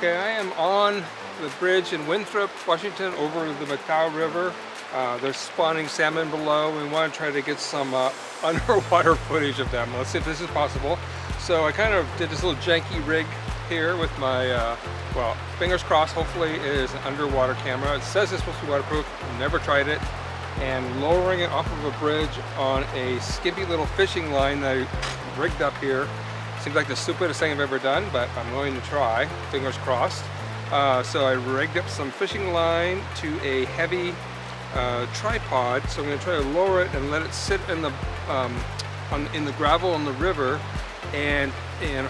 Okay, I am on the bridge in Winthrop, Washington, over the McDowell River. There's spawning salmon below. We want to try to get some underwater footage of them. Let's see if this is possible. So I kind of did this little janky rig here with my, well, fingers crossed, hopefully it is an underwater camera. It says it's supposed to be waterproof, never tried it. And lowering it off of a bridge on a skimpy little fishing line that I rigged up here. Seems like the stupidest thing I've ever done, but I'm going to try, fingers crossed. So I rigged up some fishing line to a heavy tripod. So I'm going to try to lower it and let it sit in the in the gravel on the river, and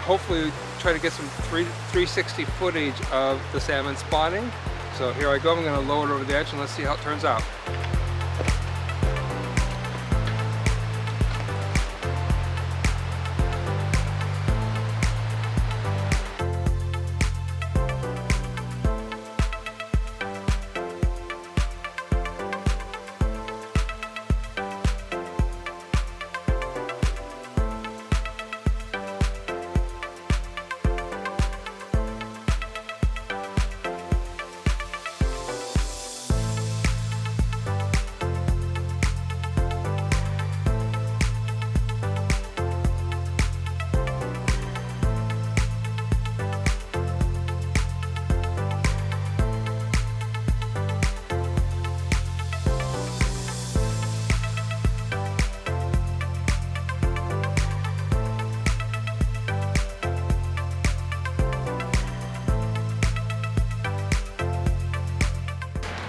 hopefully try to get some 360 footage of the salmon spawning. So here I go. I'm going to lower it over the edge and let's see how it turns out.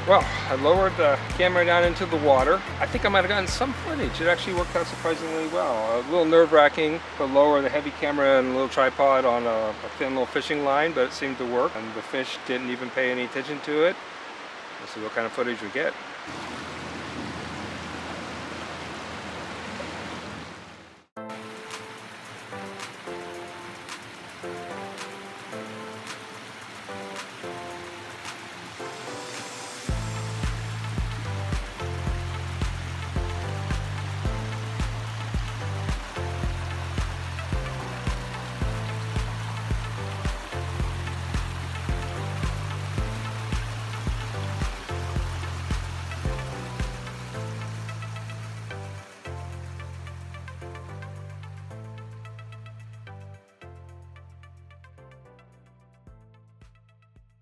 Well, I lowered the camera down into the water. I think I might have gotten some footage. It actually worked out surprisingly well. A little nerve-wracking to lower the heavy camera and a little tripod on a thin little fishing line, but it seemed to work. And the fish didn't even pay any attention to it. Let's see what kind of footage we get.